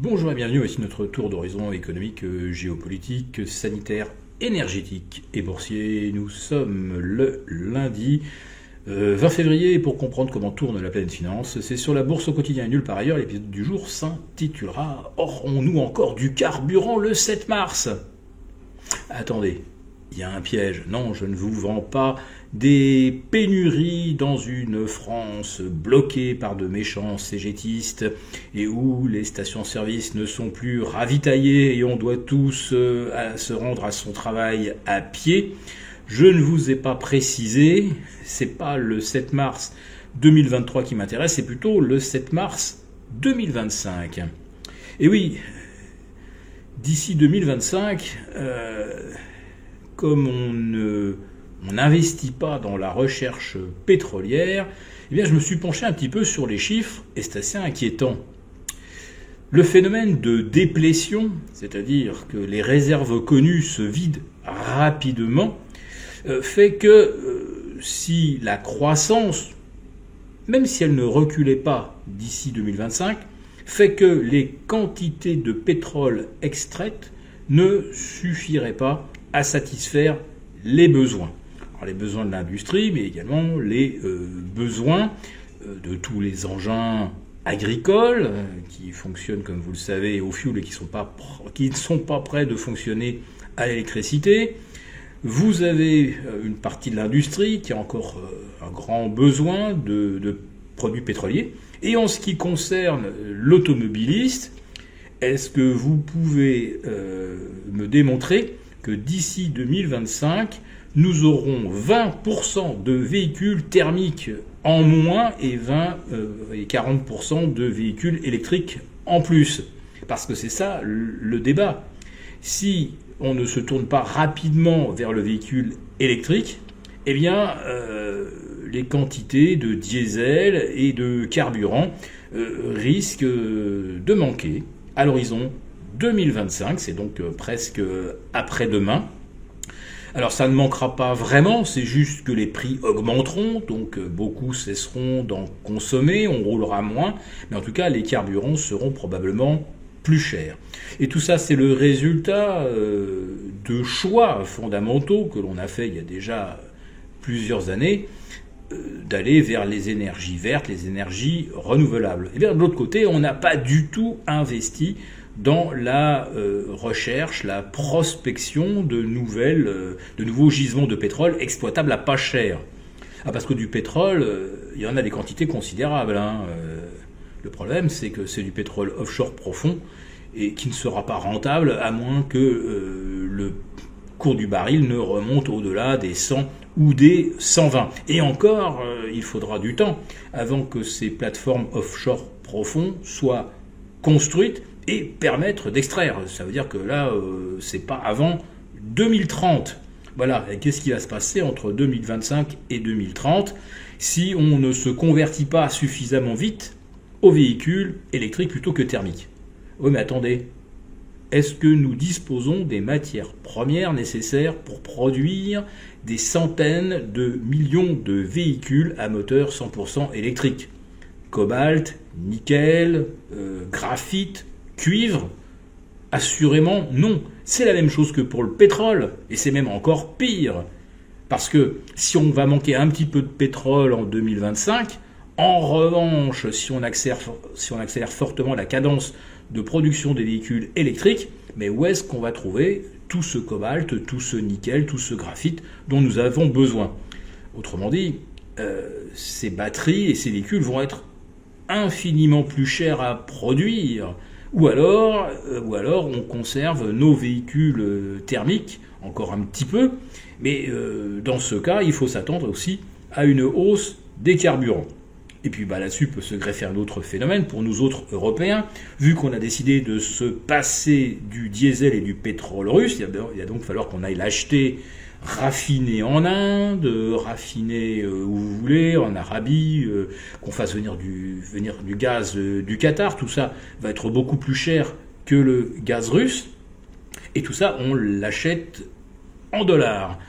Bonjour et bienvenue, voici notre tour d'horizon économique, géopolitique, sanitaire, énergétique et boursier. Nous sommes le lundi 20 février et pour comprendre comment tourne la pleine finance, c'est sur la bourse au quotidien et nulle part ailleurs. L'épisode du jour s'intitulera « Aurons-nous encore du carburant le 7 mars ?» Attendez, il y a un piège. Non, je ne vous vends pas des pénuries dans une France bloquée par de méchants cégétistes et où les stations-service ne sont plus ravitaillées et on doit tous se rendre à son travail à pied. Je ne vous ai pas précisé, c'est pas le 7 mars 2023 qui m'intéresse, c'est plutôt le 7 mars 2025. Et oui, d'ici 2025, comme on n'investit pas dans la recherche pétrolière, eh bien je me suis penché un petit peu sur les chiffres et c'est assez inquiétant. Le phénomène de déplétion, c'est-à-dire que les réserves connues se vident rapidement, fait que si la croissance, même si elle ne reculait pas d'ici 2025, fait que les quantités de pétrole extraites ne suffiraient pas à satisfaire les besoins. Alors, les besoins de l'industrie, mais également les besoins de tous les engins agricoles qui fonctionnent, comme vous le savez, au fioul et qui ne sont pas prêts de fonctionner à l'électricité. Vous avez une partie de l'industrie qui a encore un grand besoin de produits pétroliers. Et en ce qui concerne l'automobiliste, est-ce que vous pouvez me démontrer que d'ici 2025, nous aurons 20% de véhicules thermiques en moins et 40% de véhicules électriques en plus? Parce que c'est ça le débat. Si on ne se tourne pas rapidement vers le véhicule électrique, eh bien, les quantités de diesel et de carburant risquent de manquer à l'horizon 2025, c'est donc presque après-demain. Alors ça ne manquera pas vraiment, c'est juste que les prix augmenteront, donc beaucoup cesseront d'en consommer, on roulera moins, mais en tout cas les carburants seront probablement plus chers. Et tout ça, c'est le résultat de choix fondamentaux que l'on a fait il y a déjà plusieurs années, d'aller vers les énergies vertes, les énergies renouvelables. Et bien de l'autre côté, on n'a pas du tout investi dans la recherche, la prospection de nouveaux gisements de pétrole exploitables à pas cher. Parce que du pétrole, il y en a des quantités considérables. Le problème, c'est que c'est du pétrole offshore profond et qui ne sera pas rentable à moins que le cours du baril ne remonte au-delà des 100 ou des 120. Et encore, il faudra du temps avant que ces plateformes offshore profonds soient construites et permettre d'extraire. Ça veut dire que là, c'est pas avant 2030. Voilà, et qu'est-ce qui va se passer entre 2025 et 2030 si on ne se convertit pas suffisamment vite aux véhicules électriques plutôt que thermiques? Oui, mais attendez, est-ce que nous disposons des matières premières nécessaires pour produire des centaines de millions de véhicules à moteur 100% électrique? Cobalt, nickel, graphite, cuivre? Assurément non. C'est la même chose que pour le pétrole, et c'est même encore pire. Parce que si on va manquer un petit peu de pétrole en 2025, en revanche, si on accélère fortement la cadence de production des véhicules électriques, mais où est-ce qu'on va trouver tout ce cobalt, tout ce nickel, tout ce graphite dont nous avons besoin? Autrement dit, ces batteries et ces véhicules vont être infiniment plus chers à produire. Ou alors on conserve nos véhicules thermiques encore un petit peu, mais dans ce cas, il faut s'attendre aussi à une hausse des carburants. Et puis là-dessus peut se greffer un autre phénomène pour nous autres Européens. Vu qu'on a décidé de se passer du diesel et du pétrole russe, il va donc falloir qu'on aille l'acheter raffiné en Inde, raffiné où vous voulez, en Arabie, qu'on fasse venir du gaz du Qatar. Tout ça va être beaucoup plus cher que le gaz russe. Et tout ça, on l'achète en dollars.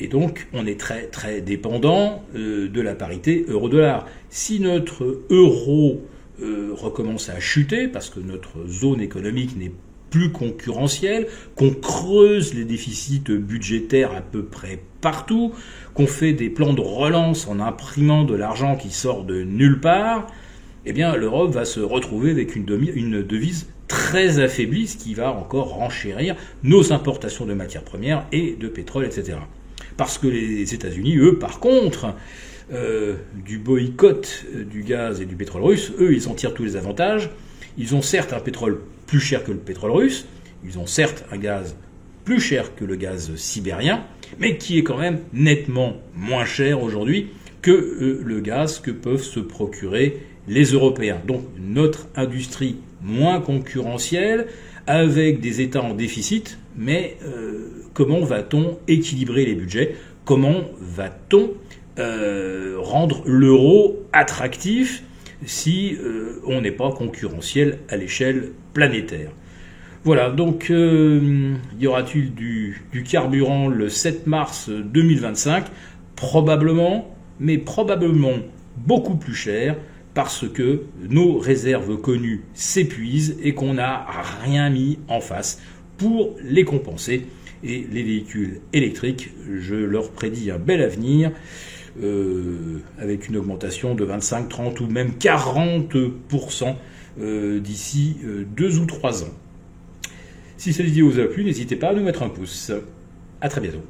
Et donc, on est très très dépendant de la parité euro-dollar. Si notre euro recommence à chuter parce que notre zone économique n'est plus concurrentielle, qu'on creuse les déficits budgétaires à peu près partout, qu'on fait des plans de relance en imprimant de l'argent qui sort de nulle part, eh bien l'Europe va se retrouver avec une devise très affaiblie, ce qui va encore renchérir nos importations de matières premières et de pétrole, etc. Parce que les États-Unis, eux, par contre, du boycott du gaz et du pétrole russe, eux, ils en tirent tous les avantages. Ils ont certes un pétrole plus cher que le pétrole russe, ils ont certes un gaz plus cher que le gaz sibérien, mais qui est quand même nettement moins cher aujourd'hui que le gaz que peuvent se procurer les Européens. Donc notre industrie moins concurrentielle, avec des États en déficit, mais comment va-t-on équilibrer les budgets? Comment va-t-on rendre l'euro attractif si on n'est pas concurrentiel à l'échelle planétaire? Voilà, donc y aura-t-il du carburant le 7 mars 2025? Probablement, mais probablement beaucoup plus cher, parce que nos réserves connues s'épuisent et qu'on n'a rien mis en face pour les compenser. Et les véhicules électriques, je leur prédis un bel avenir, avec une augmentation de 25, 30 ou même 40% d'ici 2 ou 3 ans. Si cette vidéo vous a plu, n'hésitez pas à nous mettre un pouce. À très bientôt.